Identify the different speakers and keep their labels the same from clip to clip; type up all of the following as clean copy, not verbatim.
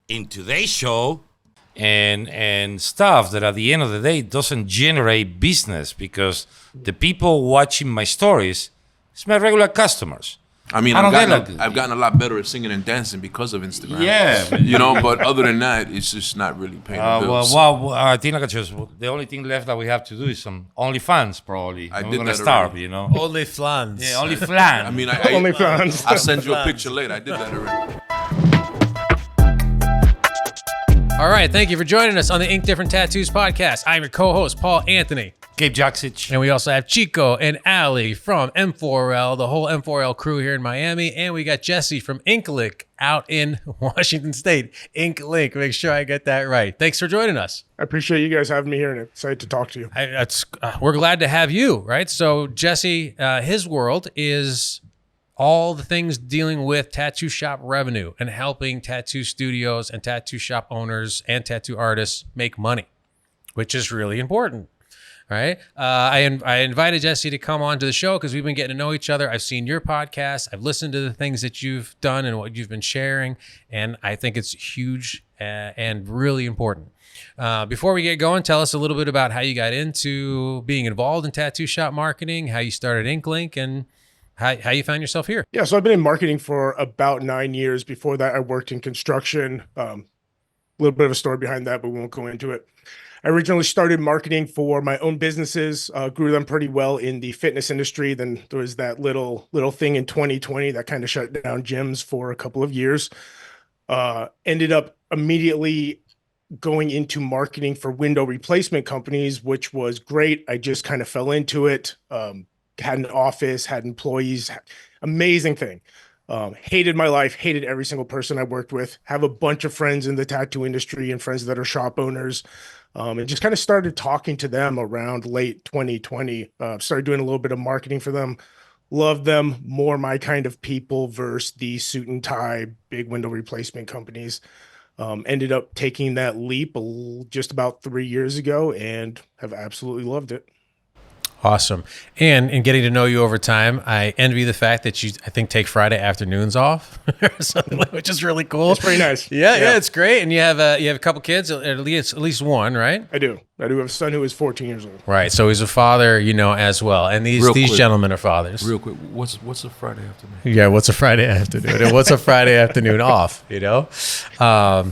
Speaker 1: in today's show, and stuff that at the end of the day doesn't generate business, because the people watching my stories is my regular customers.
Speaker 2: I mean, I've gotten a lot better at singing and dancing because of Instagram.
Speaker 1: Yeah,
Speaker 2: you know. But other than that, it's just not really paying the bills.
Speaker 1: Well, I think the only thing left that we have to do is some OnlyFans, probably.
Speaker 2: We're
Speaker 1: gonna start,
Speaker 2: already.
Speaker 1: you know.
Speaker 3: OnlyFans.
Speaker 1: Yeah, OnlyFans.
Speaker 2: I mean,
Speaker 4: OnlyFans.
Speaker 2: I'll send you a picture later. I did that already.
Speaker 3: All right, thank you for joining us on the Ink Different Tattoos podcast. I'm your co-host, Paul Anthony.
Speaker 1: Gabe Jaksich.
Speaker 3: And we also have Chico and Ali from M4L, the whole M4L crew here in Miami. And we got Jesse from Inklink out in Washington State. Inklink, make sure I get that right. Thanks for joining us.
Speaker 4: I appreciate you guys having me here and excited to talk to you.
Speaker 3: We're glad to have you, right? So Jesse, his world is all the things dealing with tattoo shop revenue and helping tattoo studios and tattoo shop owners and tattoo artists make money, which is really important, right? I invited Jesse to come on to the show because we've been getting to know each other. I've seen your podcast. I've listened to the things that you've done and what you've been sharing, and I think it's huge and really important. Before we get going, tell us a little bit about how you got into being involved in tattoo shop marketing, how you started Inklink, and how you found yourself here.
Speaker 4: Yeah, so I've been in marketing for about 9 years. Before that, I worked in construction. A little bit of a story behind that, but we won't go into it. I originally started marketing for my own businesses, grew them pretty well in the fitness industry. Then there was that little thing in 2020 that kind of shut down gyms for a couple of years. Ended up immediately going into marketing for window replacement companies, which was great. I just kind of fell into it. Had an office, had employees, amazing thing. Hated my life, hated every single person I worked with. Have a bunch of friends in the tattoo industry and friends that are shop owners. And just kind of started talking to them around late 2020. Started doing a little bit of marketing for them. Loved them, more my kind of people versus the suit and tie, big window replacement companies. Ended up taking that leap just about 3 years ago and have absolutely loved it.
Speaker 3: Awesome. And in getting to know you over time, I envy the fact that you, I think, take Friday afternoons off or something, which is really cool.
Speaker 4: It's pretty nice.
Speaker 3: Yeah, it's great. And you have a couple kids, at least one, right?
Speaker 4: I do have a son who is 14 years old.
Speaker 3: Right. So he's a father, as well. And these gentlemen are fathers.
Speaker 2: Real quick, what's a Friday afternoon?
Speaker 3: Yeah, what's a Friday afternoon? And what's a Friday afternoon off,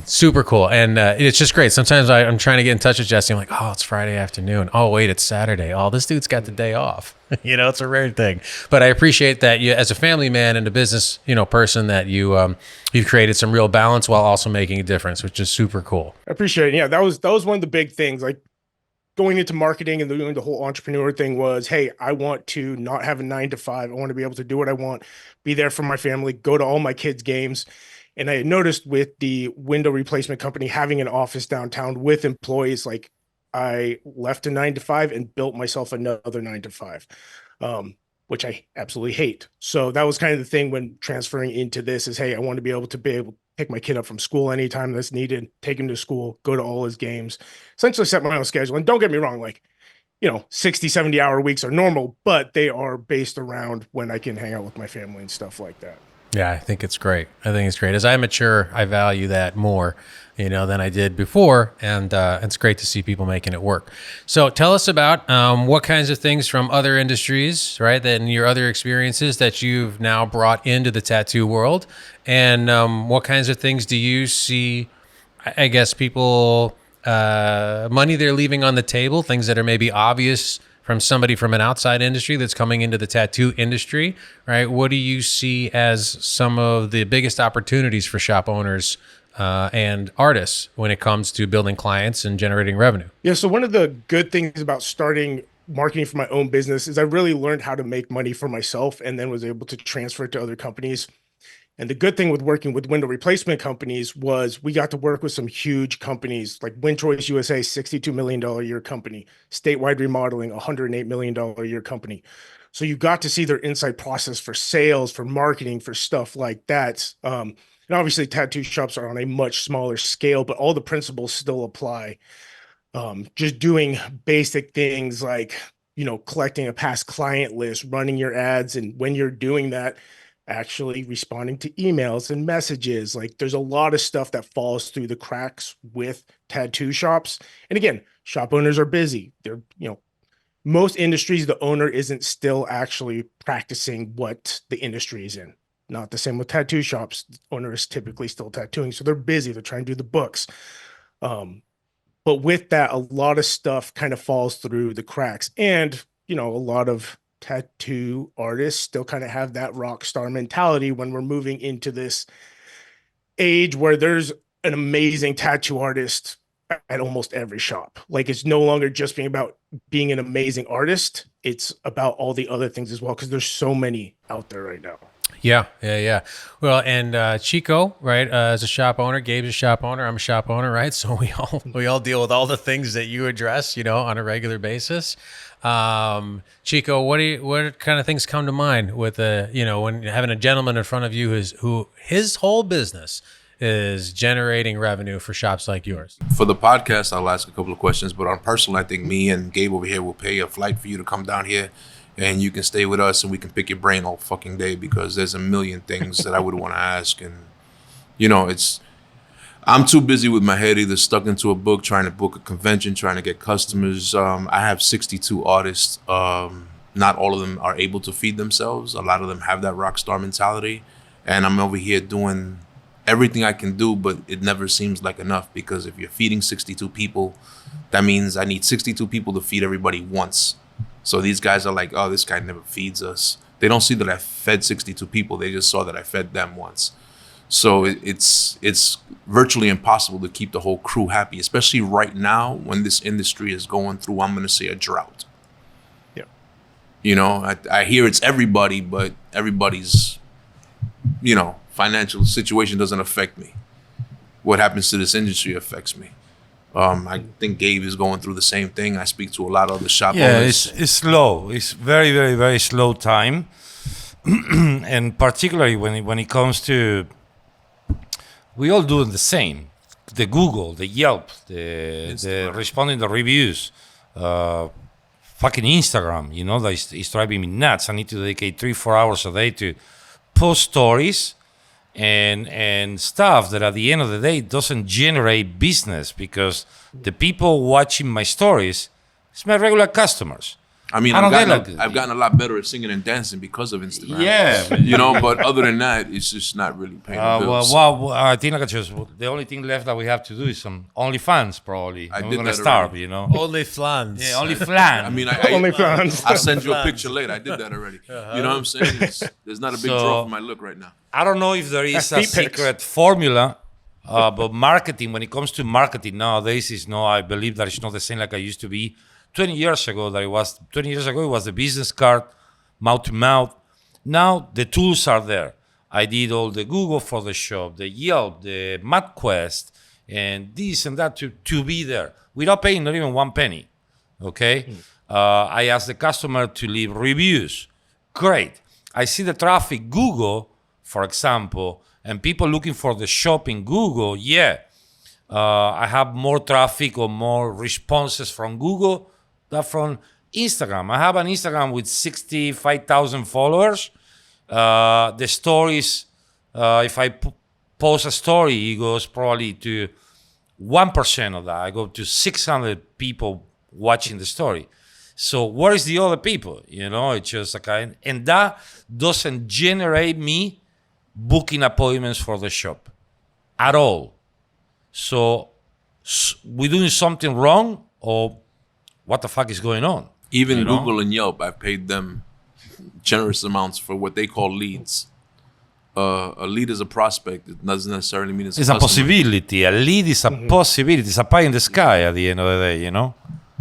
Speaker 3: Super cool. And it's just great. Sometimes I'm trying to get in touch with Jesse. I'm like, oh, it's Friday afternoon. Oh, wait, it's Saturday. Oh, this dude's got the day off. It's a rare thing. But I appreciate that you, as a family man and a business, person, that you've created some real balance while also making a difference, which is super cool.
Speaker 4: I appreciate it. Yeah, that was one of the big things. Like, going into marketing and doing the whole entrepreneur thing was, hey, I want to not have a 9 to 5. I want to be able to do what I want, be there for my family, go to all my kids' games. And I had noticed with the window replacement company having an office downtown with employees, like, I left a 9 to 5 and built myself another 9 to 5, which I absolutely hate. So that was kind of the thing when transferring into this is, hey, I want to be able to pick my kid up from school anytime that's needed, take him to school, go to all his games, essentially set my own schedule. And don't get me wrong, 60, 70 hour weeks are normal, but they are based around when I can hang out with my family and stuff like that.
Speaker 3: Yeah, I think it's great. As I mature, I value that more, than I did before. And it's great to see people making it work. So tell us about what kinds of things from other industries, right, and your other experiences that you've now brought into the tattoo world. And what kinds of things do you see, I guess, people, money they're leaving on the table, things that are maybe obvious from somebody from an outside industry that's coming into the tattoo industry, right? What do you see as some of the biggest opportunities for shop owners and artists when it comes to building clients and generating revenue?
Speaker 4: Yeah, so one of the good things about starting marketing for my own business is I really learned how to make money for myself and then was able to transfer it to other companies. And the good thing with working with window replacement companies was we got to work with some huge companies like Windchoice USA, $62 million a year company, Statewide Remodeling, $108 million a year company. So you got to see their inside process for sales, for marketing, for stuff like that. And obviously tattoo shops are on a much smaller scale, but all the principles still apply. Just doing basic things like, collecting a past client list, running your ads. And when you're doing that, actually responding to emails and messages. Like there's a lot of stuff that falls through the cracks with tattoo shops. And again, shop owners are busy. They're, most industries, the owner isn't still actually practicing what the industry is in. Not the same with tattoo shops. The owner is typically still tattooing. So they're busy. They're trying to do the books. But with that, a lot of stuff kind of falls through the cracks. And, a lot of tattoo artists still kind of have that rock star mentality when we're moving into this age where there's an amazing tattoo artist at almost every shop. Like it's no longer just being about being an amazing artist. It's about all the other things as well, because there's so many out there right now.
Speaker 3: Yeah. Well, and Chico, right, as a shop owner, Gabe's a shop owner, I'm a shop owner, right? So we all deal with all the things that you address, on a regular basis. Chico, what kind of things come to mind with when having a gentleman in front of you who his whole business is generating revenue for shops like yours?
Speaker 2: For the podcast, I'll ask a couple of questions, but on personal, I think me and Gabe over here will pay a flight for you to come down here, and you can stay with us and we can pick your brain all fucking day, because there's a million things that I would want to ask. And, I'm too busy with my head, either stuck into a book, trying to book a convention, trying to get customers. I have 62 artists. Not all of them are able to feed themselves. A lot of them have that rock star mentality. And I'm over here doing everything I can do, but it never seems like enough, because if you're feeding 62 people, that means I need 62 people to feed everybody once. So these guys are like, oh, this guy never feeds us. They don't see that I fed 62 people. They just saw that I fed them once. So it's virtually impossible to keep the whole crew happy, especially right now when this industry is going through, I'm going to say, a drought. Yeah. I hear it's everybody, but everybody's, financial situation doesn't affect me. What happens to this industry affects me. I think Gabe is going through the same thing. I speak to a lot of other shop owners.
Speaker 1: It's slow. It's very, very, very slow time. And particularly when it comes to, we all do the same. The Google, the Yelp, the responding to reviews, fucking Instagram, that is driving me nuts. I need to dedicate 3-4 hours a day to post stories and stuff that at the end of the day doesn't generate business, because the people watching my stories is my regular customers.
Speaker 2: I mean, I've gotten a lot better at singing and dancing because of Instagram.
Speaker 1: Yeah.
Speaker 2: But other than that, it's just not really paying the bills.
Speaker 1: Well, I think the only thing left that we have to do is some OnlyFans, probably. We're going to start,
Speaker 3: OnlyFans.
Speaker 1: Yeah, OnlyFans.
Speaker 2: I mean,
Speaker 4: OnlyFans.
Speaker 2: I'll send you a picture later. I did that already. You know what I'm saying? There's not a big draw for my look right now.
Speaker 1: I don't know if there is a secret formula, but marketing, when it comes to marketing nowadays, I believe that it's not the same like I used to be. 20 years ago, it was the business card, mouth to mouth. Now the tools are there. I did all the Google for the shop, the Yelp, the MapQuest, and this and that to be there without paying not even one penny. Okay, I asked the customer to leave reviews. Great. I see the traffic Google, for example, and people looking for the shop in Google. Yeah, I have more traffic or more responses from Google than from Instagram. I have an Instagram with 65,000 followers. The stories, if I post a story, it goes probably to 1% of that. I go to 600 people watching the story. So where is the other people? It's just a kind, and that doesn't generate me booking appointments for the shop at all. So we're doing something wrong, or what the fuck is going on?
Speaker 2: Even Google and Yelp, I've paid them generous amounts for what they call leads. A lead is a prospect. It doesn't necessarily mean it's a
Speaker 1: possibility. A lead is a possibility. It's a pie in the sky at the end of the day,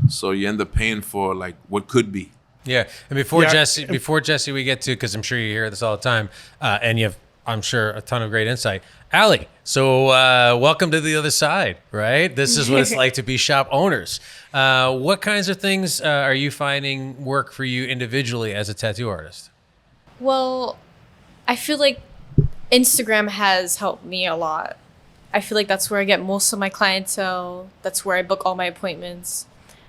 Speaker 2: So you end up paying for like what could be.
Speaker 3: Yeah, and before Jesse, we get to, because I'm sure you hear this all the time, and you have, I'm sure, a ton of great insight. Allie, so welcome to the other side, right? This is what it's like to be shop owners. What kinds of things are you finding work for you individually as a tattoo artist?
Speaker 5: Well, I feel like Instagram has helped me a lot. I feel like that's where I get most of my clientele. That's where I book all my appointments.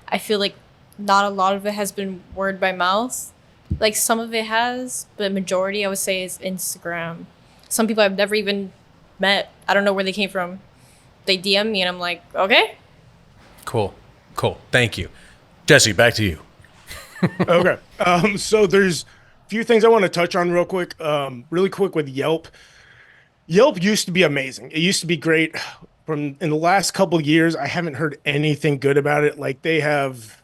Speaker 5: I feel like not a lot of it has been word by mouth. Like some of it has, but majority I would say is Instagram. Some people I've never even met. I don't know where they came from. They DM me and I'm like, okay.
Speaker 3: Cool. Thank you. Jesse, back to you.
Speaker 4: Okay. So there's a few things I want to touch on real quick. Really quick with Yelp. Yelp used to be amazing. It used to be great. From in the last couple of years, I haven't heard anything good about it. Like they have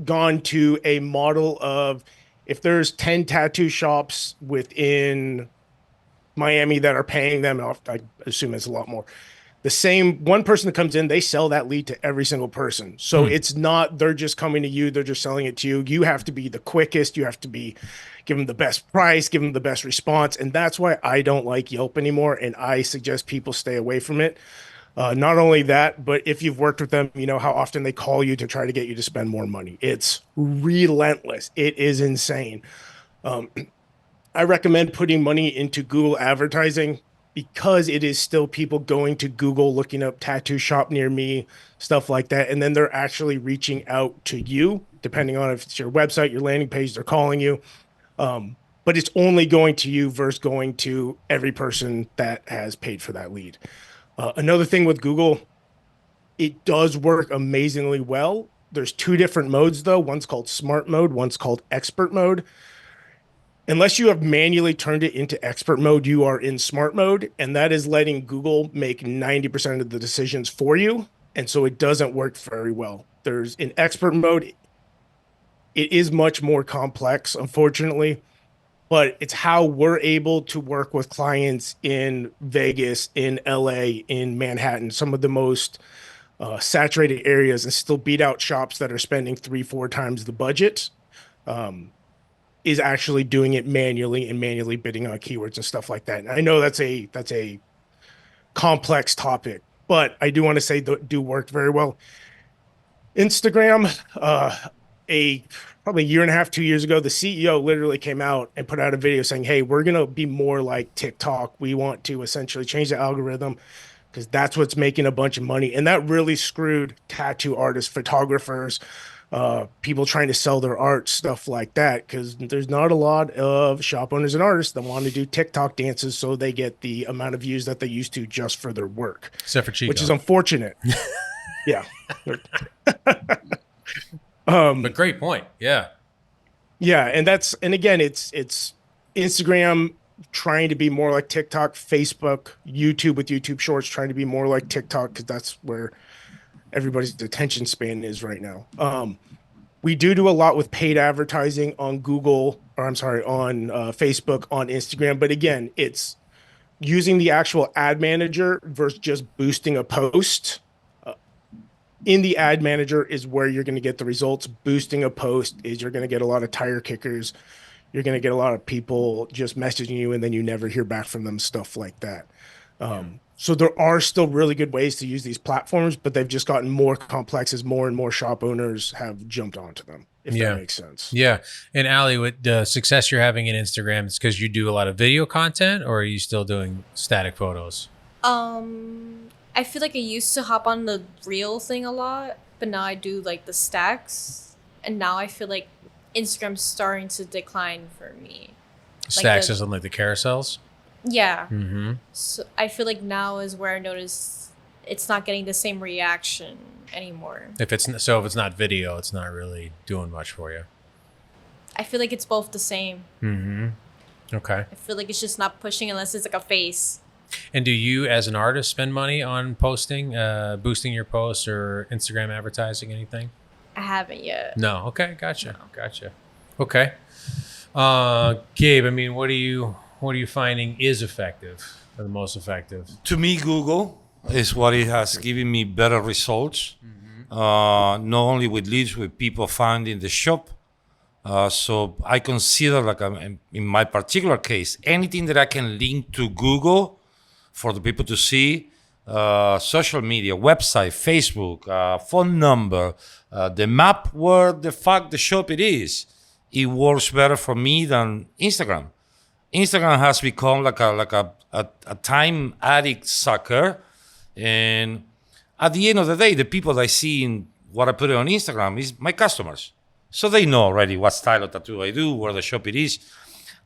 Speaker 4: gone to a model of if there's 10 tattoo shops within Miami that are paying them, I assume it's a lot more. The same one person that comes in, they sell that lead to every single person. So it's not they're just coming to you, they're just selling it to you. You have to be the quickest, you have to be give them the best price, give them the best response. And that's why I don't like Yelp anymore. And I suggest people stay away from it. Not only that, but if you've worked with them, you know how often they call you to try to get you to spend more money. It's relentless. It is insane. I recommend putting money into Google advertising because it is still people going to Google, looking up tattoo shop near me, stuff like that. And then they're actually reaching out to you, depending on if it's your website, your landing page, they're calling you. But it's only going to you versus going to every person that has paid for that lead. Another thing with Google, it does work amazingly well. There's two different modes though. One's called smart mode, one's called expert mode. Unless you have manually turned it into expert mode, you are in smart mode, and that is letting Google make 90% of the decisions for you. And so it doesn't work very well. There's in expert mode, it is much more complex, unfortunately, but it's how we're able to work with clients in Vegas, in LA, in Manhattan, some of the most saturated areas, and still beat out shops that are spending 3-4 times the budget. Is actually doing it manually and manually bidding on keywords and stuff like that. And I know that's a complex topic, but I do want to say do work very well. Instagram, probably a year and a half, 2 years ago, the CEO literally came out and put out a video saying, hey, we're going to be more like TikTok. We want to essentially change the algorithm because that's what's making a bunch of money. And that really screwed tattoo artists, photographers, people trying to sell their art, stuff like that, because there's not a lot of shop owners and artists that want to do TikTok dances so they get the amount of views that they used to just for their work.
Speaker 3: Except for Chico.
Speaker 4: Which is unfortunate. Yeah.
Speaker 3: But great point. Yeah.
Speaker 4: Yeah, and again, it's Instagram trying to be more like TikTok, Facebook, YouTube with YouTube Shorts trying to be more like TikTok because that's where everybody's attention span is right now. We do a lot with paid advertising on Google, or I'm sorry, on Facebook, on Instagram. But again, it's using the actual ad manager versus just boosting a post. In the ad manager is where you're going to get the results. Boosting a post is you're going to get a lot of tire kickers. You're going to get a lot of people just messaging you and then you never hear back from them, stuff like that. So there are still really good ways to use these platforms, but they've just gotten more complex as more and more shop owners have jumped onto them, if that makes sense.
Speaker 3: Yeah. And Ali, with the success you're having in Instagram, it's because you do a lot of video content, or are you still doing static photos?
Speaker 5: I feel like I used to hop on the reel thing a lot, but now I do like the stacks. And now I feel like Instagram's starting to decline for me.
Speaker 3: Stacks isn't like the carousels?
Speaker 5: Yeah.
Speaker 3: Mm-hmm.
Speaker 5: So I feel like now is where I notice it's not getting the same reaction anymore.
Speaker 3: If it's not video, it's not really doing much for you.
Speaker 5: I feel like it's both the same.
Speaker 3: Mm-hmm. Okay.
Speaker 5: I feel like it's just not pushing unless it's like a face.
Speaker 3: And do you, as an artist, spend money on posting, boosting your posts or Instagram advertising, anything?
Speaker 5: I haven't yet.
Speaker 3: No. Okay. Gotcha. Okay. Gabe, I mean, what are you finding is effective, or the most effective?
Speaker 1: To me, Google is what it has given me better results. Not only with leads, with people finding the shop. So I consider, like in my particular case, anything that I can link to Google for the people to see, social media, website, Facebook, phone number, the map where the shop it is. It works better for me than Instagram. Instagram has become like a time addict sucker, and at the end of the day, the people that I see in what I put on Instagram is my customers. So they know already what style of tattoo I do, where the shop it is.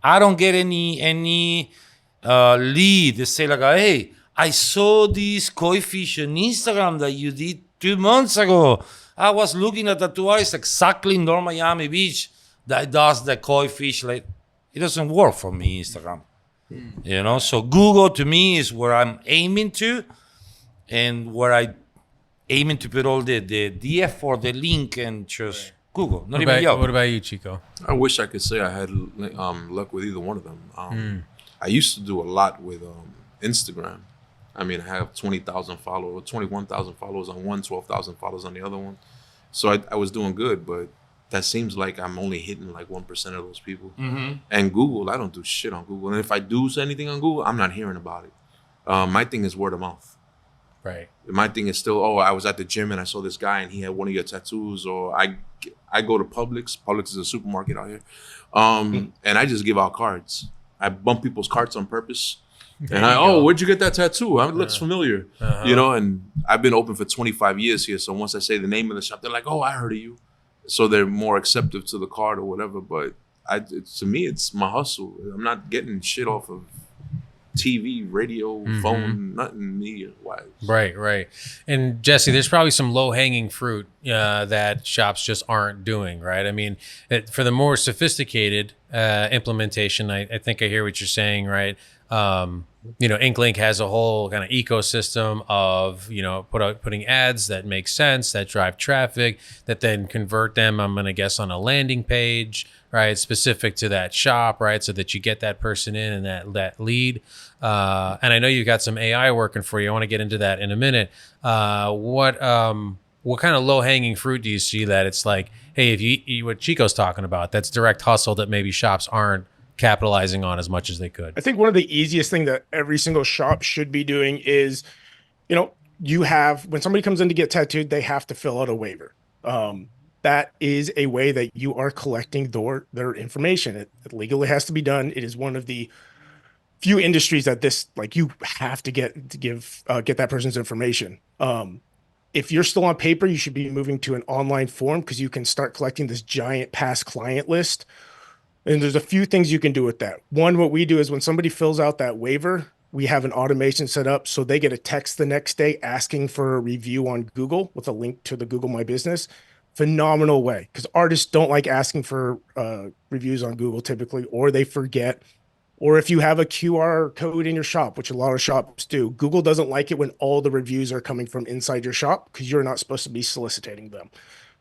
Speaker 1: I don't get any lead. They say like, hey, I saw this koi fish on Instagram that you did 2 months ago. I was looking at Tattoo Artists exactly in North Miami Beach that does the koi fish. Like, it doesn't work for me, Instagram. You know, so Google to me is where I'm aiming to, and where I aiming to put all the DF for the link and just Google. Not even Yelp.
Speaker 3: What about you, Chico?
Speaker 2: I wish I could say I had luck with either one of them. I used to do a lot with Instagram. I mean, I have 20,000 followers, 21,000 followers on one, 12,000 followers on the other one. So I was doing good, but that seems like I'm only hitting like 1% of those people. And Google, I don't do shit on Google. And if I do say anything on Google, I'm not hearing about it. My thing is word of mouth.
Speaker 3: Right.
Speaker 2: My thing is still, I was at the gym and I saw this guy and he had one of your tattoos. Or I go to Publix. Publix is a supermarket out here. And I just give out cards. I bump people's carts on purpose. And where'd you get that tattoo? It looks familiar. You know, and I've been open for 25 years here. So once I say the name of the shop, they're like, oh, I heard of you. So they're more acceptive to the card or whatever. But to me, it's my hustle. I'm not getting shit off of TV, radio, phone, nothing media-wise.
Speaker 3: Right. And Jesse, there's probably some low-hanging fruit that shops just aren't doing, right? I mean, for the more sophisticated implementation, I think I hear what you're saying, right? InkLink has a whole kind of ecosystem of, putting ads that make sense, that drive traffic, that then convert them, I'm going to guess, on a landing page, right? Specific to that shop, right? So that you get that person in and that lead. And I know you've got some AI working for you. I want to get into that in a minute. What kind of low hanging fruit do you see that it's like, hey, if you what Chico's talking about, that's direct hustle that maybe shops aren't capitalizing on as much as they could?
Speaker 4: I think one of the easiest thing that every single shop should be doing is, when somebody comes in to get tattooed, they have to fill out a waiver. That is a way that you are collecting their information. It legally has to be done. It is one of the few industries that you have to get that person's information. If you're still on paper, you should be moving to an online form because you can start collecting this giant past client list. And there's a few things you can do with that. One, what we do is when somebody fills out that waiver, we have an automation set up so they get a text the next day asking for a review on Google with a link to the Google My Business. Phenomenal way, because artists don't like asking for reviews on Google typically, or they forget. Or if you have a QR code in your shop, which a lot of shops do, Google doesn't like it when all the reviews are coming from inside your shop because you're not supposed to be soliciting them.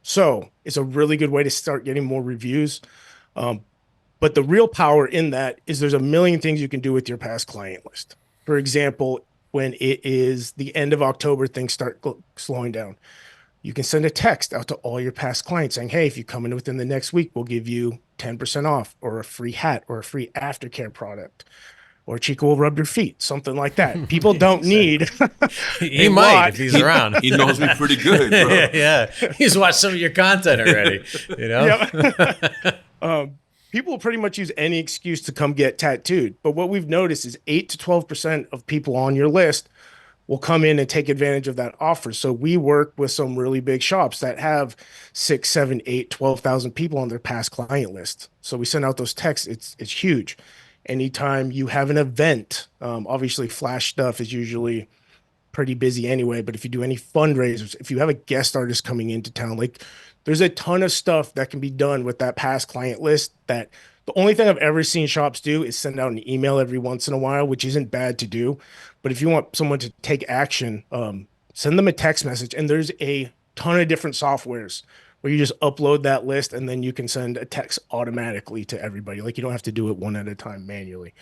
Speaker 4: So it's a really good way to start getting more reviews. But the real power in that is there's a million things you can do with your past client list. For example, when it is the end of October, things start slowing down. You can send a text out to all your past clients saying, hey, if you come in within the next week, we'll give you 10% off or a free hat or a free aftercare product. Or Chico will rub your feet, something like that. People don't need.
Speaker 3: He might if he's around.
Speaker 2: He knows me pretty good, bro.
Speaker 3: Yeah. He's watched some of your content already.
Speaker 4: People will pretty much use any excuse to come get tattooed. But what we've noticed is 8 to 12% of people on your list will come in and take advantage of that offer. So we work with some really big shops that have 6, 7, 8, 12,000 people on their past client list. So we send out those texts. It's huge. Anytime you have an event, obviously flash stuff is usually pretty busy anyway. But if you do any fundraisers, if you have a guest artist coming into town, there's a ton of stuff that can be done with that past client list. That the only thing I've ever seen shops do is send out an email every once in a while, which isn't bad to do. But if you want someone to take action, send them a text message. And there's a ton of different softwares where you just upload that list and then you can send a text automatically to everybody. You don't have to do it one at a time manually.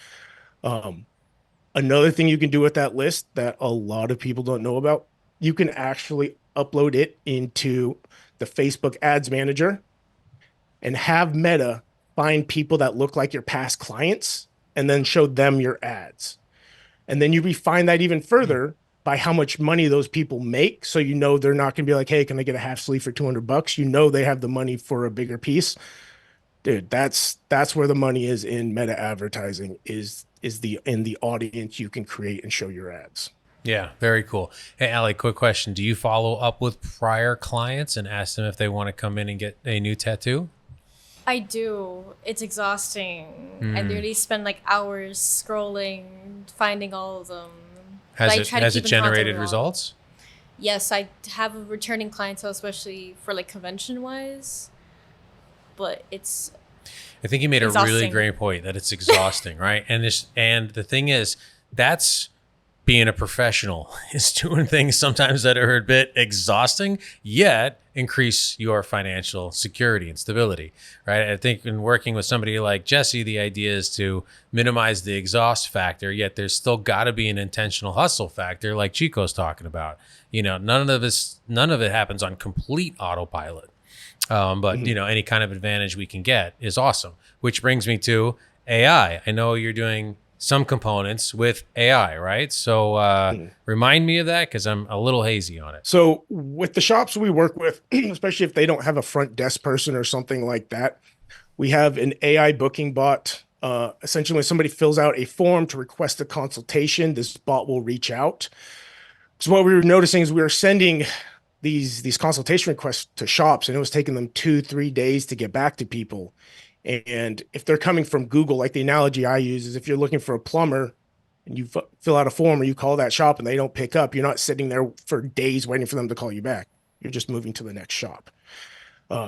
Speaker 4: Another thing you can do with that list that a lot of people don't know about, you can actually upload it into the Facebook ads manager and have Meta find people that look like your past clients and then show them your ads. And then you refine that even further by how much money those people make. So they're not going to be like, hey, can I get a half sleeve for $200? They have the money for a bigger piece. Dude, that's where the money is in meta advertising is in the audience you can create and show your ads.
Speaker 3: Yeah, very cool. Hey, Allie, quick question. Do you follow up with prior clients and ask them if they want to come in and get a new tattoo?
Speaker 5: I do. It's exhausting. I literally spend like hours scrolling, finding all of them.
Speaker 3: Has
Speaker 5: I
Speaker 3: it
Speaker 5: try to
Speaker 3: has
Speaker 5: keep
Speaker 3: it
Speaker 5: in contact
Speaker 3: generated
Speaker 5: with all.
Speaker 3: results?
Speaker 5: Yes, I have a returning clientele, especially for like convention wise. But it's
Speaker 3: I think you made a really
Speaker 5: exhausting.
Speaker 3: great point that it's exhausting, right? And the thing is, that's being a professional is doing things sometimes that are a bit exhausting, yet increase your financial security and stability, right? I think in working with somebody like Jesse, the idea is to minimize the exhaust factor, yet there's still got to be an intentional hustle factor like Chico's talking about. You know, none of it happens on complete autopilot. But you know, any kind of advantage we can get is awesome, which brings me to AI. I know you're doing some components with AI, right? So remind me of that because I'm a little hazy on it.
Speaker 4: So with the shops we work with, especially if they don't have a front desk person or something like that, we have an AI booking bot. Essentially, when somebody fills out a form to request a consultation, this bot will reach out. So what we were noticing is we were sending these consultation requests to shops, and it was taking them 2-3 days to get back to people. And if they're coming from Google, like the analogy I use is if you're looking for a plumber and you fill out a form or you call that shop and they don't pick up, you're not sitting there for days waiting for them to call you back. You're just moving to the next shop.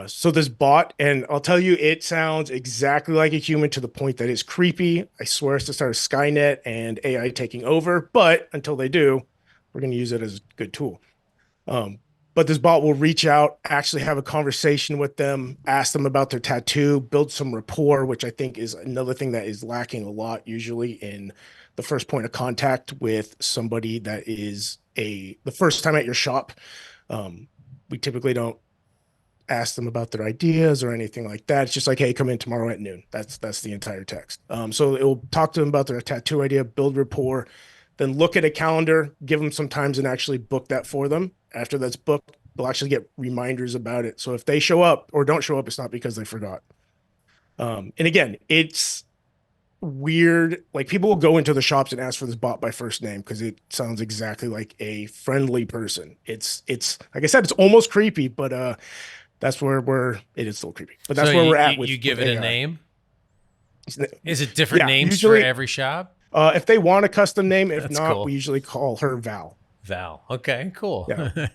Speaker 4: So this bot, and I'll tell you, it sounds exactly like a human to the point that it's creepy. I swear it's the start of Skynet and AI taking over. But until they do, we're going to use it as a good tool. But this bot will reach out, actually have a conversation with them, ask them about their tattoo, build some rapport, which I think is another thing that is lacking a lot usually in the first point of contact with somebody that is the first time at your shop. We typically don't ask them about their ideas or anything like that. It's just like, hey, come in tomorrow at noon. That's the entire text. So it will talk to them about their tattoo idea, build rapport, then look at a calendar, give them some times and actually book that for them. After that's booked, they'll actually get reminders about it. So if they show up or don't show up, it's not because they forgot. And again, it's weird. Like people will go into the shops and ask for this bot by first name because it sounds exactly like a friendly person. It's like I said, it's almost creepy, but that's where it is still creepy. But that's
Speaker 3: So
Speaker 4: where we're at with
Speaker 3: you give
Speaker 4: with
Speaker 3: it
Speaker 4: AI.
Speaker 3: a name. Is it different names
Speaker 4: usually,
Speaker 3: for every shop?
Speaker 4: If they want a custom name, if
Speaker 3: That's
Speaker 4: not,
Speaker 3: cool.
Speaker 4: we usually call her Val.
Speaker 3: Val. Okay, cool.
Speaker 4: Yeah.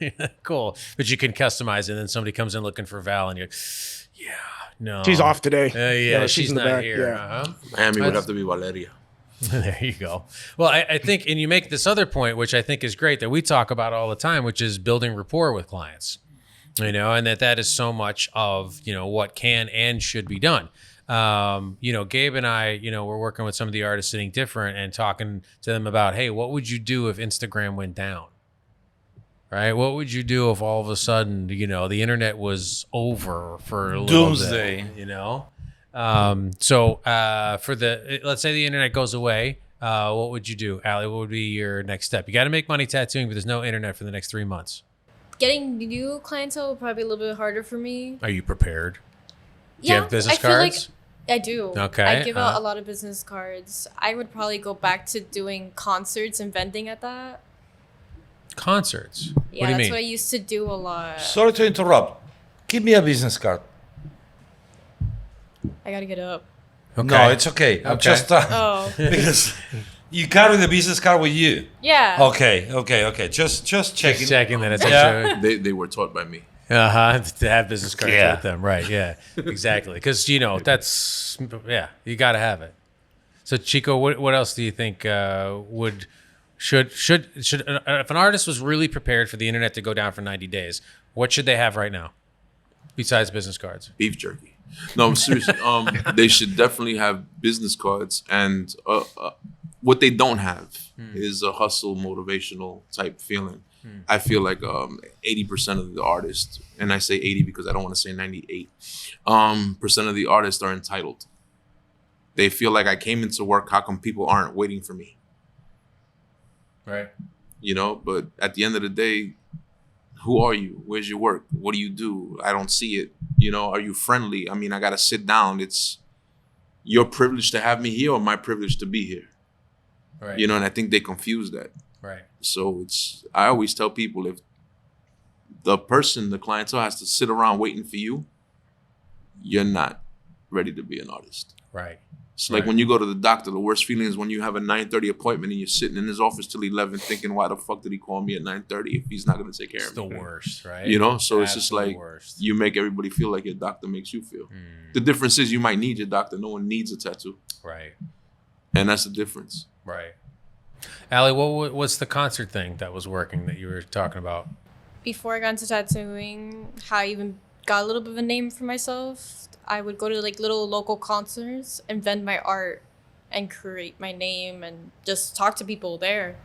Speaker 3: Cool. But you can customize it, and then somebody comes in looking for Val, and you're, yeah, no.
Speaker 4: She's off today.
Speaker 3: Yeah, she's
Speaker 4: in the
Speaker 3: not
Speaker 4: back.
Speaker 3: here.
Speaker 4: Yeah.
Speaker 3: Uh-huh.
Speaker 2: Miami would have to be Valeria.
Speaker 3: There you go. Well, I think, and you make this other point, which I think is great that we talk about all the time, which is building rapport with clients, you know, and that is so much of, you know, what can and should be done. You know, Gabe and I, you know, we're working with some of the artists sitting different and talking to them about, hey, what would you do if Instagram went down? Right? What would you do if all of a sudden, you know, the internet was over for a little
Speaker 1: Doomsday.
Speaker 3: bit, you know? So let's say the internet goes away, what would you do? Allie, what would be your next step? You got to make money tattooing, but there's no internet for the next 3 months.
Speaker 5: Getting new clientele would probably be a little bit harder for me.
Speaker 3: Are you prepared? Do
Speaker 5: Yeah,
Speaker 3: you have business
Speaker 5: I feel like
Speaker 3: cards?
Speaker 5: I do.
Speaker 3: Okay,
Speaker 5: I give out a lot of business cards. I would probably go back to doing concerts and vending at that.
Speaker 3: Concerts?
Speaker 5: Yeah,
Speaker 3: What do you
Speaker 5: that's
Speaker 3: mean?
Speaker 5: what I used to do a lot.
Speaker 1: Sorry to interrupt. Give me a business card.
Speaker 5: I gotta get up.
Speaker 3: Okay.
Speaker 1: No, it's okay. I'm
Speaker 3: Okay.
Speaker 1: just
Speaker 5: Oh,
Speaker 1: because you carry the business card with you.
Speaker 5: yeah.
Speaker 1: Okay. Just
Speaker 3: Just
Speaker 1: checking.
Speaker 3: checking that it's
Speaker 1: Yeah.
Speaker 3: actually...
Speaker 2: They were taught by me.
Speaker 3: To have business cards
Speaker 1: Yeah.
Speaker 3: with them, right? Yeah, exactly. Because you know that's you got to have it. So Chico, what else do you think should if an artist was really prepared for the internet to go down for 90 days, what should they have right now besides business cards?
Speaker 2: Beef jerky. No, I'm serious. They should definitely have business cards, and what they don't have is a hustle, motivational type feeling. I feel like 80% of the artists, and I say 80 because I don't want to say 98, percent of the artists are entitled. They feel like I came into work. How come people aren't waiting for me?
Speaker 3: Right.
Speaker 2: You know, but at the end of the day, who are you? Where's your work? What do you do? I don't see it. You know, are you friendly? I mean, I got to sit down. It's your privilege to have me here or my privilege to be here.
Speaker 3: Right.
Speaker 2: You know, and I think they confuse that.
Speaker 3: Right.
Speaker 2: So I always tell people, if the clientele has to sit around waiting for you, you're not ready to be an artist.
Speaker 3: Right.
Speaker 2: It's like when you go to the doctor, the worst feeling is when you have a 9:30 appointment and you're sitting in his office till 11 thinking, why the fuck did he call me at 9:30 if he's not going to take care
Speaker 3: It's
Speaker 2: of
Speaker 3: the
Speaker 2: me?
Speaker 3: worst, right?
Speaker 2: You know, so it's just
Speaker 3: Absolute
Speaker 2: like
Speaker 3: worst.
Speaker 2: you make everybody feel like your doctor makes you feel. The difference is you might need your doctor. No one needs a tattoo.
Speaker 3: Right.
Speaker 2: And that's the difference.
Speaker 3: Right. Allie, what's the concert thing that was working that you were talking about?
Speaker 5: Before I got into tattooing, how I even got a little bit of a name for myself, I would go to like little local concerts and vend my art and create my name and just talk to people there.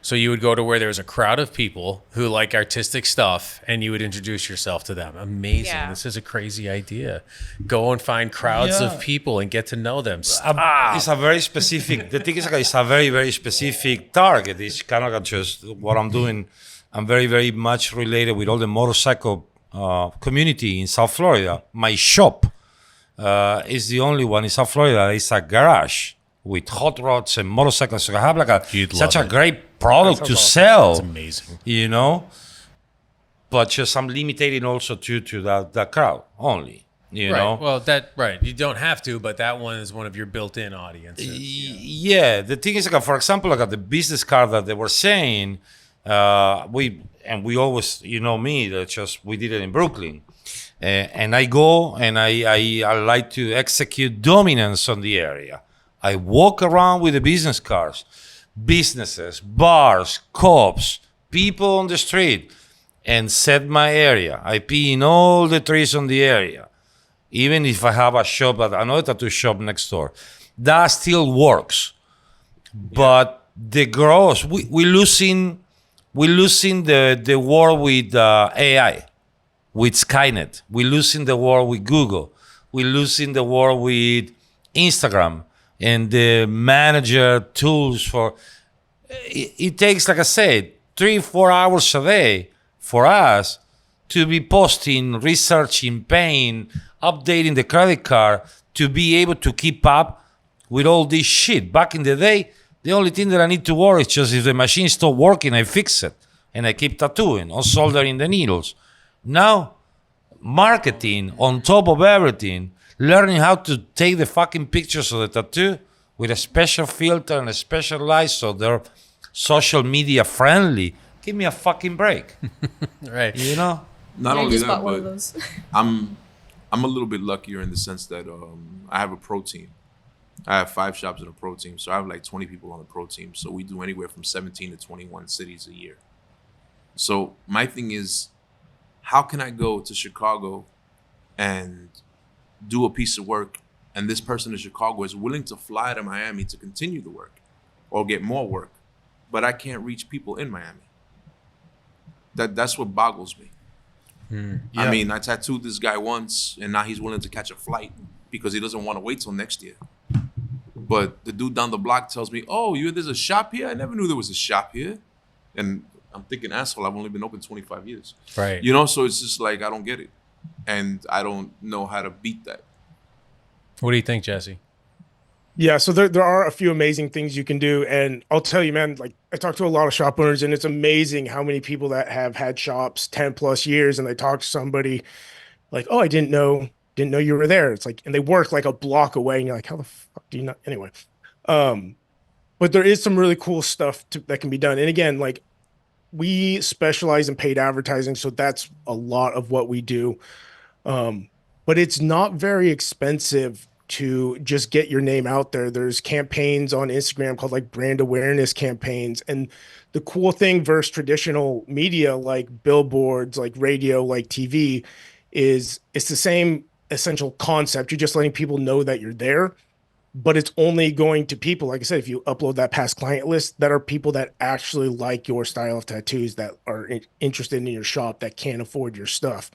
Speaker 3: So you would go to where there was a crowd of people who like artistic stuff, and you would introduce yourself to them. Amazing.
Speaker 5: Yeah.
Speaker 3: This is a crazy idea. Go and find crowds of people and get to know them.
Speaker 1: It's a very specific, the thing is, it's a very, very specific target. It's kind of just what I'm doing. I'm very, very much related with all the motorcycle community in South Florida. My shop is the only one in South Florida. It's a garage with hot rods and motorcycles. So I have like such a great product to sell.
Speaker 3: It's amazing.
Speaker 1: You know, but just I'm limited also to that crowd only. You
Speaker 3: Right.
Speaker 1: know,
Speaker 3: Well, you don't have to, but that one is one of your built-in audiences.
Speaker 1: yeah. The thing is, like, for example, like the business card that they were saying, we always, you know me, that just we did it in Brooklyn, and I go and I like to execute dominance on the area. I walk around with the business cards, businesses, bars, cops, people on the street, and set my area. I pee in all the trees on the area, even if I have a shop, another tattoo shop next door. That still works, but the growth, we're losing the war with AI, with Skynet. We're losing the war with Google. We're losing the war with Instagram and the manager tools for. It takes, like I said, 3-4 hours a day for us to be posting, researching, paying, updating the credit card to be able to keep up with all this shit. Back in the day, the only thing that I need to worry is just if the machine stopped working, I fix it and I keep tattooing or soldering the needles. Now, marketing on top of everything, learning how to take the fucking pictures of the tattoo with a special filter and a special light so they're social media friendly. Give me a fucking break.
Speaker 3: Right.
Speaker 1: You know?
Speaker 2: Not
Speaker 5: I
Speaker 2: only
Speaker 5: just
Speaker 2: that,
Speaker 5: bought one of
Speaker 2: but
Speaker 5: those.
Speaker 2: I'm a little bit luckier in the sense that I have a pro team. I have 5 shops in a pro team, so I have like 20 people on the pro team. So we do anywhere from 17 to 21 cities a year. So my thing is, how can I go to Chicago and do a piece of work, and this person in Chicago is willing to fly to Miami to continue the work or get more work, but I can't reach people in Miami? That's what boggles me. I mean, I tattooed this guy once, and now he's willing to catch a flight because he doesn't want to wait till next year. But the dude down the block tells me, "Oh, there's a shop here? I never knew there was a shop here." And I'm thinking, asshole, I've only been open 25 years.
Speaker 3: Right.
Speaker 2: You know, so it's just like, I don't get it. And I don't know how to beat that.
Speaker 3: What do you think, Jesse?
Speaker 4: Yeah, so there are a few amazing things you can do. And I'll tell you, man, like I talk to a lot of shop owners, and it's amazing how many people that have had shops 10 plus years, and they talk to somebody like, "Oh, I didn't know you were there." It's like, and they work like a block away, and you're like, "How the fuck do you not?" Anyway, but there is some really cool stuff that can be done. And again, like we specialize in paid advertising, so that's a lot of what we do. But it's not very expensive to just get your name out there. There's campaigns on Instagram called like brand awareness campaigns. And the cool thing versus traditional media like billboards, like radio, like TV, is it's the same essential concept. You're just letting people know that you're there, but it's only going to people, like I said, if you upload that past client list, that are people that actually like your style of tattoos, that are interested in your shop, that can't afford your stuff.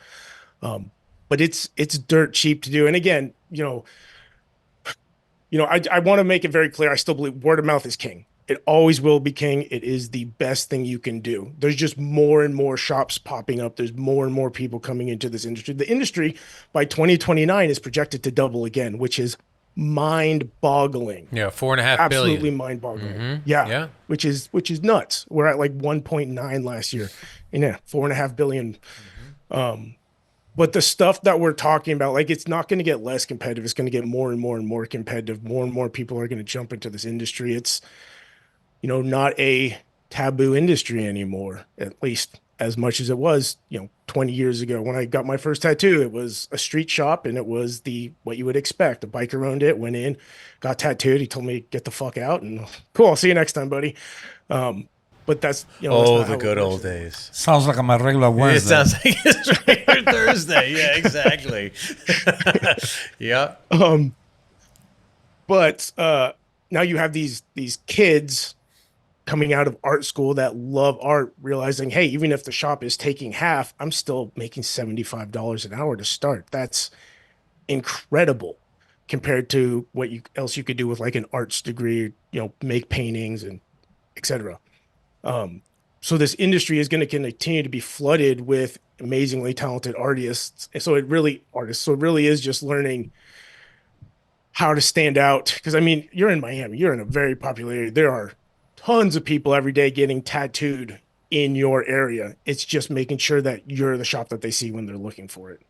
Speaker 4: But it's dirt cheap to do. And again, I want to make it very clear. I still believe word of mouth is king. It always will be king. It is the best thing you can do. There's just more and more shops popping up. There's more and more people coming into this industry. The industry by 2029 is projected to double again, which is mind-boggling.
Speaker 3: Yeah, 4.5
Speaker 4: Absolutely
Speaker 3: billion.
Speaker 4: mind-boggling. Yeah.
Speaker 3: Yeah.
Speaker 4: Which is nuts. We're at like 1.9 last year. And yeah, 4.5 billion. But the stuff that we're talking about, like, it's not going to get less competitive. It's going to get more and more and more competitive. More and more people are going to jump into this industry. It's, not a taboo industry anymore, at least as much as it was, 20 years ago. When I got my first tattoo, it was a street shop and it was what you would expect. A biker owned it, went in, got tattooed. He told me, get the fuck out, and cool, I'll see you next time, buddy. But that's, that's not how
Speaker 3: The
Speaker 4: it
Speaker 3: good
Speaker 4: works
Speaker 3: old
Speaker 4: anymore.
Speaker 3: days.
Speaker 1: Sounds like my regular
Speaker 3: It
Speaker 1: Wednesday.
Speaker 3: sounds like it's regular Thursday. Yeah, exactly. Yeah.
Speaker 4: But now you have these kids coming out of art school that love art, realizing, hey, even if the shop is taking half, I'm still making $75 an hour to start. That's incredible compared to what else you could do with like an arts degree, make paintings and etc. So this industry is going to continue to be flooded with amazingly talented artists. So it really is just learning how to stand out. Because I mean, you're in Miami, you're in a very popular area. There are tons of people every day getting tattooed in your area. It's just making sure that you're the shop that they see when they're looking for it.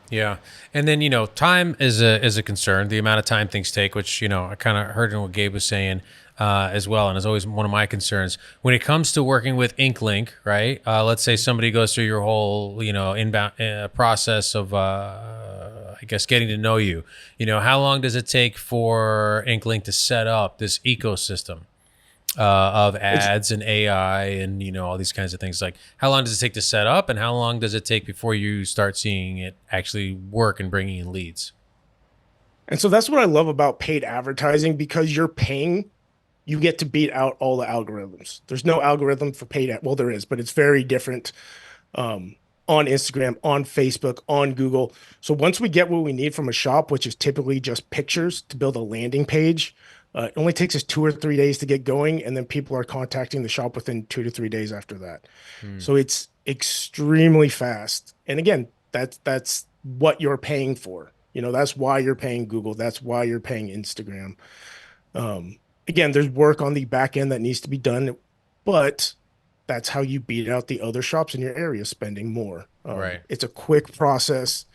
Speaker 3: Yeah. And then, time is a concern, the amount of time things take, which, I kind of heard in what Gabe was saying as well. And it's always one of my concerns when it comes to working with InkLink, right? Let's say somebody goes through your whole, inbound process of, I guess, getting to know you. How long does it take for InkLink to set up this ecosystem of ads and AI and, all these kinds of things? Like, how long does it take to set up, and how long does it take before you start seeing it actually work and bringing in leads?
Speaker 4: And so that's what I love about paid advertising, because you're paying, you get to beat out all the algorithms. There's no algorithm for paid well, there is, but it's very different on Instagram, on Facebook, on Google. So once we get what we need from a shop, which is typically just pictures to build a landing page, it only takes us 2 or 3 days to get going, and then people are contacting the shop within 2 to 3 days after that. So it's extremely fast. And again, that's what you're paying for. That's why you're paying Google. That's why you're paying Instagram. Again, there's work on the back end that needs to be done, but that's how you beat out the other shops in your area spending more.
Speaker 3: Right.
Speaker 4: It's a quick process.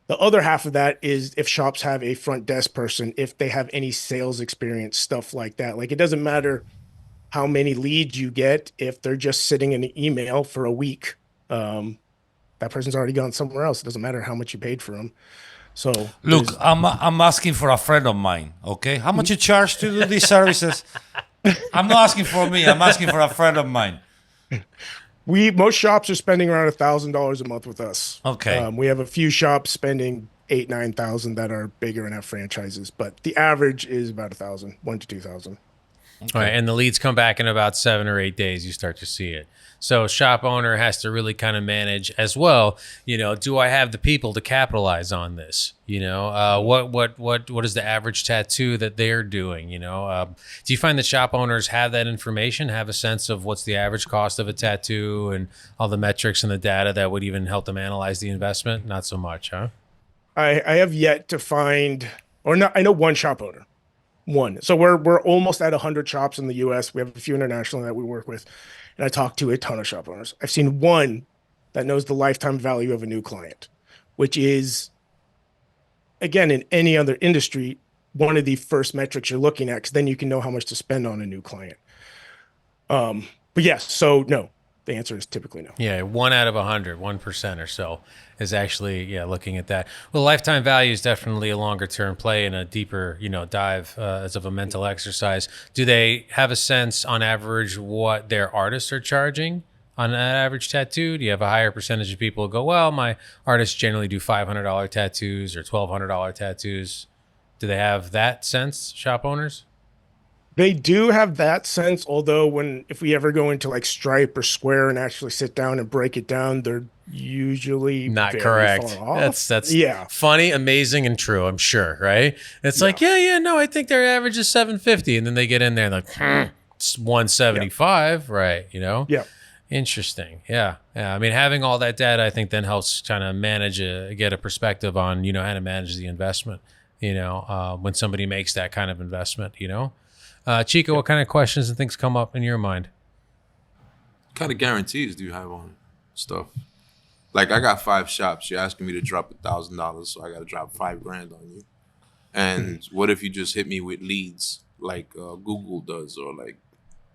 Speaker 4: The other half of that is if shops have a front desk person, if they have any sales experience, stuff like that. Like, it doesn't matter how many leads you get if they're just sitting in an email for a week. That person's already gone somewhere else. It doesn't matter how much you paid for them. So
Speaker 1: Look, I'm asking for a friend of mine. Okay, how much you charge to do these services? I'm not asking for me. I'm asking for a friend of mine.
Speaker 4: Most shops are spending around $1,000 a month with us.
Speaker 1: Okay.
Speaker 4: We have a few shops spending 8,000-9,000 that are bigger and have franchises, but the average is about 1,000, 1,000 to 2,000.
Speaker 3: Okay. All right, and the leads come back in about 7 or 8 days. You start to see it. So shop owner has to really kind of manage as well. Do I have the people to capitalize on this? What is the average tattoo that they're doing? Do you find that shop owners have that information, have a sense of what's the average cost of a tattoo and all the metrics and the data that would even help them analyze the investment? Not so much, huh?
Speaker 4: I have yet to find, or not. I know one shop owner. One. So we're almost at 100 shops in the US. We have a few internationally that we work with. And I talk to a ton of shop owners. I've seen one that knows the lifetime value of a new client, which is, again, in any other industry, one of the first metrics you're looking at, because then you can know how much to spend on a new client. But yes, so no, the answer is typically no.
Speaker 3: Yeah, 1 out of 100, 1% or so is actually, looking at that. Well, lifetime value is definitely a longer term play and a deeper, dive as of a mental exercise. Do they have a sense on average what their artists are charging on an average tattoo? Do you have a higher percentage of people who go, well, my artists generally do $500 tattoos or $1,200 tattoos? Do they have that sense, shop owners?
Speaker 4: They do have that sense, although if we ever go into like Stripe or Square and actually sit down and break it down, they're usually
Speaker 3: not
Speaker 4: very
Speaker 3: correct.
Speaker 4: far off.
Speaker 3: That's
Speaker 4: yeah,
Speaker 3: funny, amazing, and true, I'm sure, right? It's like, no, I think their average is 750, and then they get in there and like, it's 175, right?
Speaker 4: Yeah.
Speaker 3: Interesting. Yeah. I mean, having all that data, I think then helps kind of manage get a perspective on, how to manage the investment when somebody makes that kind of investment, Chico, what kind of questions and things come up in your mind?
Speaker 2: What kind of guarantees do you have on stuff? Like, I got 5 shops. You're asking me to drop $1,000, so I got to drop $5,000 on you. And what if you just hit me with leads like Google does or like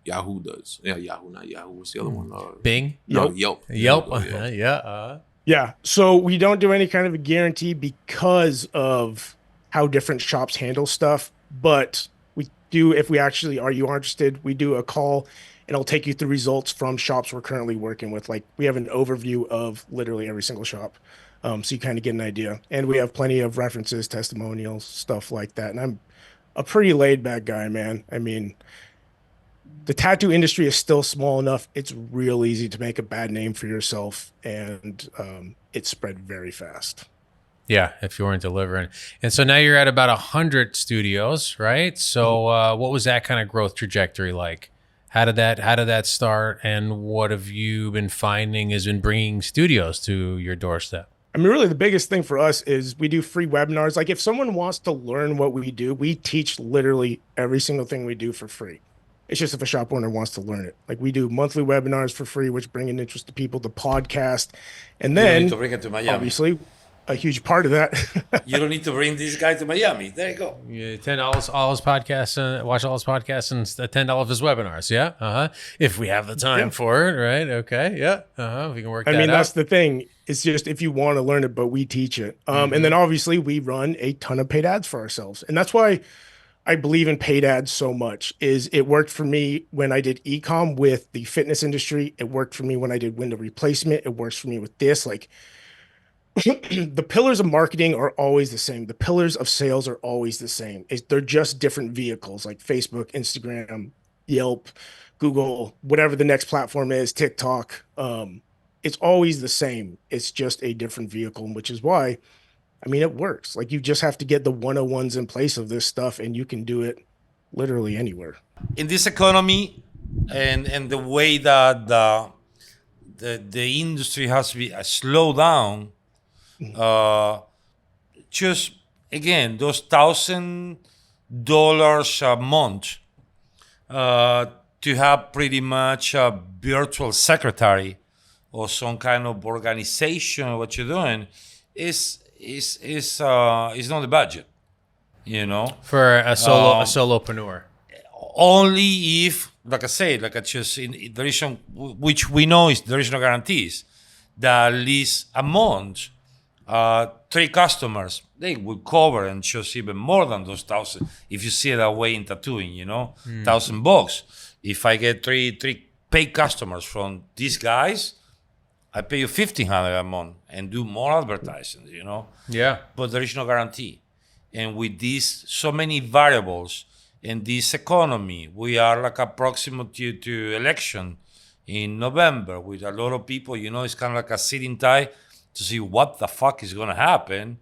Speaker 2: Yahoo does? Yeah, Yahoo, not Yahoo. What's the other one?
Speaker 3: Bing?
Speaker 2: No, Yelp.
Speaker 3: Yelp.
Speaker 2: Yeah.
Speaker 4: Yeah. So we don't do any kind of a guarantee because of how different shops handle stuff. But we do, if we actually are you interested, we do a call and I'll take you through results from shops we're currently working with. Like, we have an overview of literally every single shop. So you kind of get an idea. And we have plenty of references, testimonials, stuff like that. And I'm a pretty laid back guy, man. I mean, the tattoo industry is still small enough. It's real easy to make a bad name for yourself, and it's spread very fast.
Speaker 3: Yeah, if you weren't delivering. And so now you're at about 100 studios, right? So what was that kind of growth trajectory like? How did that start? And what have you been finding has been bringing studios to your doorstep?
Speaker 4: I mean, really, the biggest thing for us is we do free webinars. Like, if someone wants to learn what we do, we teach literally every single thing we do for free. It's just if a shop owner wants to learn it. Like, we do monthly webinars for free, which bring in interest to people, the podcast. And
Speaker 1: You don't
Speaker 4: then,
Speaker 1: need to bring it to Miami.
Speaker 4: obviously, a huge part of that.
Speaker 1: You don't need to bring this guy to Miami. There you go.
Speaker 3: Yeah, $10 all his podcasts, watch all his podcasts, and $10 his webinars. Yeah, if we have the time for it, right? Okay, yeah, we can work.
Speaker 4: I
Speaker 3: that
Speaker 4: mean,
Speaker 3: out.
Speaker 4: that's the thing. It's just if you want to learn it, but we teach it. And then obviously we run a ton of paid ads for ourselves, and that's why I believe in paid ads so much. Is it worked for me when I did e-com with the fitness industry? It worked for me when I did window replacement. It works for me with this. Like, the pillars of marketing are always the same. The pillars of sales are always the same. They're just different vehicles, like Facebook, Instagram, Yelp, Google, whatever the next platform is, TikTok. It's always the same. It's just a different vehicle, which is why, I mean, it works. Like, you just have to get the 101s in place of this stuff, and you can do it literally anywhere.
Speaker 1: In this economy and the way that the industry has to be slowed down, just again, those $1,000 a month to have pretty much a virtual secretary or some kind of organization of what you're doing is not the budget,
Speaker 3: for a solopreneur.
Speaker 1: Only if, like I said, like I just there is some, which we know is there is no guarantees, that at least a month, 3 customers, they will cover and just even more than those 1,000. If you see it that way in tattooing, $1,000. If I get three paid customers from these guys, I pay you $1,500 a month and do more advertising,
Speaker 3: Yeah.
Speaker 1: But there is no guarantee. And with these so many variables in this economy, we are like approximate to election in November with a lot of people, it's kind of like a sitting tight to see what the fuck is going to happen,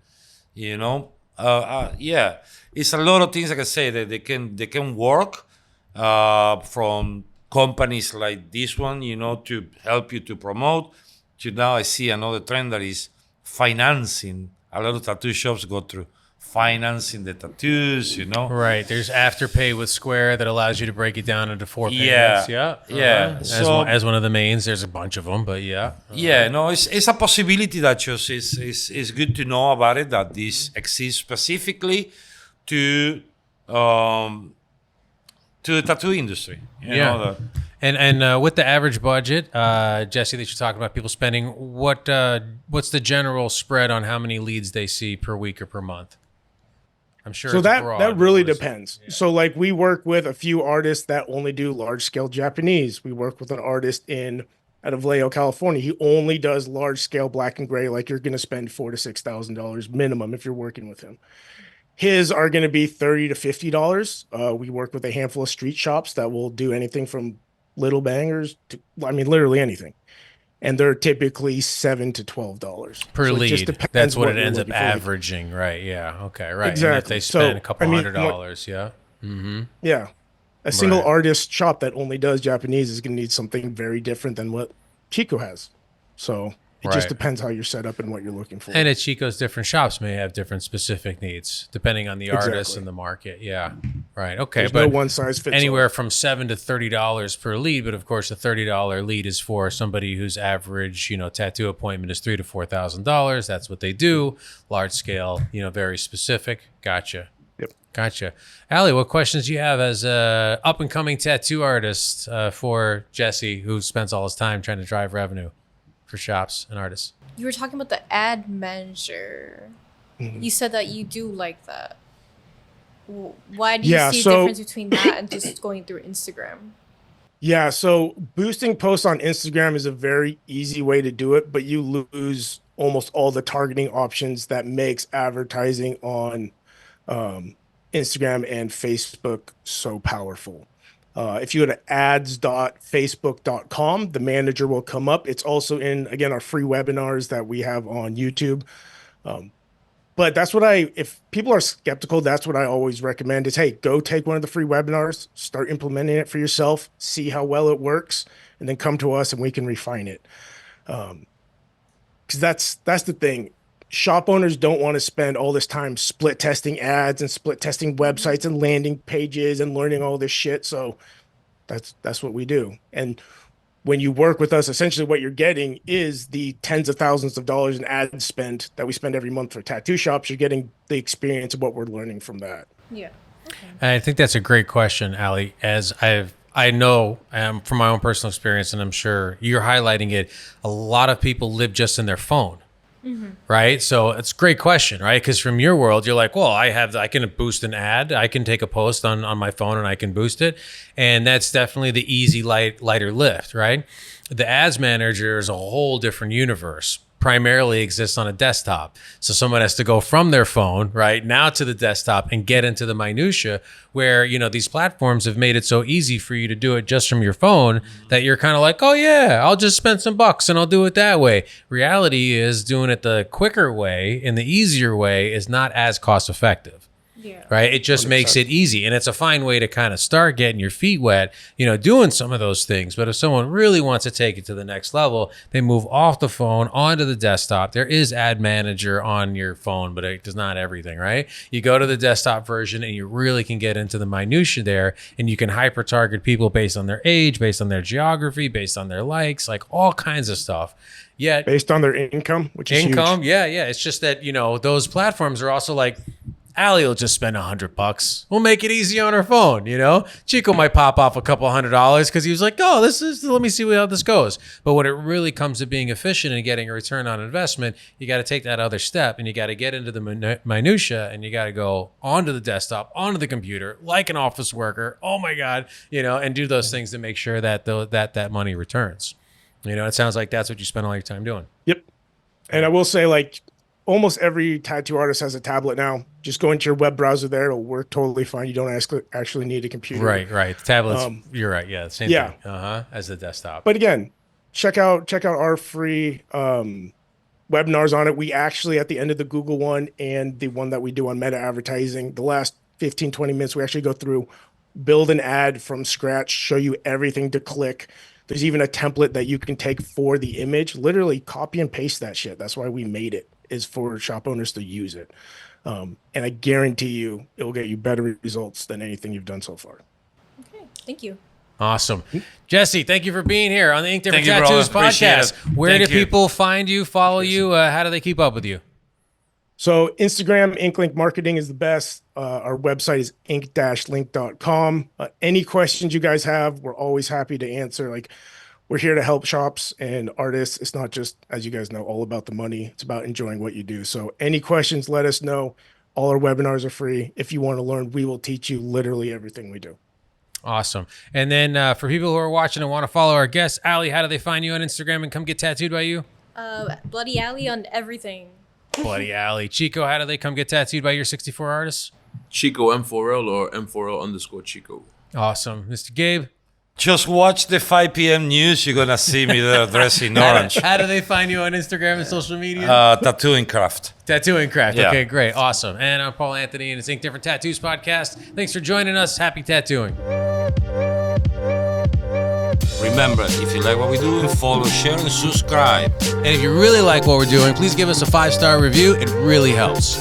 Speaker 1: yeah, it's a lot of things, like I say, that they can work from companies like this one, to help you to promote. To now I see another trend that is financing. A lot of tattoo shops go through financing the tattoos,
Speaker 3: Right. There's Afterpay with Square that allows you to break it down into 4
Speaker 1: Yeah.
Speaker 3: payments. Yeah.
Speaker 1: Yeah. So-
Speaker 3: As one of the mains, there's a bunch of them, but yeah.
Speaker 1: Yeah, no, it's a possibility that just is good to know about it, that this exists specifically to the tattoo industry. You know, that
Speaker 3: And with the average budget, Jesse, that you're talking about, people spending, what's the general spread on how many leads they see per week or per month? I'm sure.
Speaker 4: So
Speaker 3: it's
Speaker 4: that
Speaker 3: broad,
Speaker 4: that really
Speaker 3: but
Speaker 4: depends. So like, we work with a few artists that only do large scale Japanese. We work with an artist out of Vallejo, California. He only does large scale black and gray. Like, you're going to spend $4,000 to $6,000 minimum if you're working with him. His are going to be $30 to $50. We work with a handful of street shops that will do anything from little bangers to, literally anything. And they're typically $7 to $12
Speaker 3: per
Speaker 4: So it
Speaker 3: lead.
Speaker 4: just depends
Speaker 3: That's what it
Speaker 4: you're
Speaker 3: ends up
Speaker 4: looking for.
Speaker 3: averaging, right? Yeah. Okay. Right.
Speaker 4: Exactly.
Speaker 3: And if they spend
Speaker 4: So,
Speaker 3: a couple $100, yeah.
Speaker 4: Yeah. A single
Speaker 3: Right.
Speaker 4: artist shop that only does Japanese is going to need something very different than what Chico has. So It just depends how you're set up and what you're looking for.
Speaker 3: And at Chico's, different shops may have different specific needs depending on the artist and the market. Yeah, right. Okay,
Speaker 4: There's
Speaker 3: but
Speaker 4: no one size fits
Speaker 3: anywhere
Speaker 4: all.
Speaker 3: from $7 to $30 per lead. But of course, a $30 lead is for somebody whose average, tattoo appointment is $3,000 to $4,000. That's what they do. Large scale, very specific. Gotcha.
Speaker 4: Yep.
Speaker 3: Gotcha. Allie, what questions do you have as a up and coming tattoo artist for Jesse, who spends all his time trying to drive revenue for shops and artists?
Speaker 5: You were talking about the ad manager.
Speaker 4: Mm-hmm.
Speaker 5: You said that you do like that. Why do you see a
Speaker 4: so-
Speaker 5: difference between that and just going through Instagram?
Speaker 4: Yeah, so boosting posts on Instagram is a very easy way to do it, but you lose almost all the targeting options that makes advertising on Instagram and Facebook so powerful. If you go to ads.facebook.com, the manager will come up. It's also in, again, our free webinars that we have on YouTube. But that's what if people are skeptical, that's what I always recommend is, hey, go take one of the free webinars, start implementing it for yourself, see how well it works, and then come to us and we can refine it. Because that's the thing. Shop owners don't want to spend all this time split testing ads and split testing websites and landing pages and learning all this shit. So that's what we do. And when you work with us, essentially what you're getting is the tens of thousands of dollars in ad spend that we spend every month for tattoo shops. You're getting the experience of what we're learning from that.
Speaker 5: Yeah. Okay.
Speaker 3: I think that's a great question, Allie. As I know from my own personal experience, and I'm sure you're highlighting it, a lot of people live just in their phone. Mm-hmm. Right. So it's a great question, right? Because from your world, you're like, well, I can boost an ad. I can take a post on my phone and I can boost it. And that's definitely the easy, lighter lift, right? The ads manager is a whole different universe. Primarily exists on a desktop. So someone has to go from their phone right now to the desktop and get into the minutia where, these platforms have made it so easy for you to do it just from your phone that you're kind of like, oh yeah, I'll just spend some bucks and I'll do it that way. Reality is doing it the quicker way and the easier way is not as cost effective.
Speaker 5: Yeah.
Speaker 3: Right. It just
Speaker 4: 100%.
Speaker 3: makes it easy. And it's a fine way to kind of start getting your feet wet, doing some of those things. But if someone really wants to take it to the next level, they move off the phone onto the desktop. There is ad manager on your phone, but it does not everything, right? You go to the desktop version and you really can get into the minutia there and you can hyper target people based on their age, based on their geography, based on their likes, like all kinds of stuff. Yet
Speaker 4: Based on their income, which is
Speaker 3: income.
Speaker 4: huge.
Speaker 3: Yeah. It's just that, those platforms are also like, Allie will just spend $100. We'll make it easy on her phone, Chico might pop off a couple $100 because he was like, oh, let me see how this goes. But when it really comes to being efficient and getting a return on investment, you got to take that other step and you got to get into the minutia and you got to go onto the desktop, onto the computer, like an office worker. Oh my God, and do those things to make sure that that money returns. It sounds like that's what you spend all your time doing.
Speaker 4: Yep. And I will say, almost every tattoo artist has a tablet now. Just go into your web browser there. It'll work totally fine. You don't actually need a computer.
Speaker 3: Right. The tablets, you're right. Yeah, same thing. As the desktop.
Speaker 4: But again, check out our free webinars on it. We actually, at the end of the Google one and the one that we do on meta advertising, the last 15, 20 minutes, we actually go through, build an ad from scratch, show you everything to click. There's even a template that you can take for the image. Literally copy and paste that shit. That's why we made it, is for shop owners to use it. And I guarantee you it will get you better results than anything you've done so far.
Speaker 5: Okay. Thank you.
Speaker 3: Awesome. Jesse, thank you for being here on the Ink Different
Speaker 1: Thank you,
Speaker 3: Tattoos
Speaker 1: brother. Appreciate
Speaker 3: podcast.
Speaker 1: it.
Speaker 3: Where
Speaker 1: Thank
Speaker 3: do
Speaker 1: you.
Speaker 3: people find you, follow you? How do they keep up with you?
Speaker 4: So Instagram, InkLink Marketing is the best. Our website is ink-link.com. Any questions you guys have, we're always happy to answer. We're here to help shops and artists. It's not just, as you guys know, all about the money. It's about enjoying what you do. So any questions, let us know. All our webinars are free. If you want to learn, we will teach you literally everything we do.
Speaker 3: Awesome. And then for people who are watching and want to follow our guests, Allie, how do they find you on Instagram and come get tattooed by you?
Speaker 5: Bloody Alley on everything.
Speaker 3: Bloody Allie. Chico, how do they come get tattooed by your 64 artists?
Speaker 2: Chico M4L or M4L_Chico.
Speaker 3: Awesome. Mr. Gabe?
Speaker 1: Just watch the 5 p.m. news. You're going to see me there dressed in orange.
Speaker 3: How do they find you on Instagram and social media?
Speaker 1: Tattooing craft.
Speaker 3: Tattooing Craft.
Speaker 1: Yeah.
Speaker 3: Okay, great. Awesome. And I'm Paul Anthony, and it's Ink Different Tattoos podcast. Thanks for joining us. Happy tattooing.
Speaker 1: Remember remember, if you like what we do, follow, share, and subscribe.
Speaker 3: And if you really like what we're doing, please give us a 5-star review. It really helps.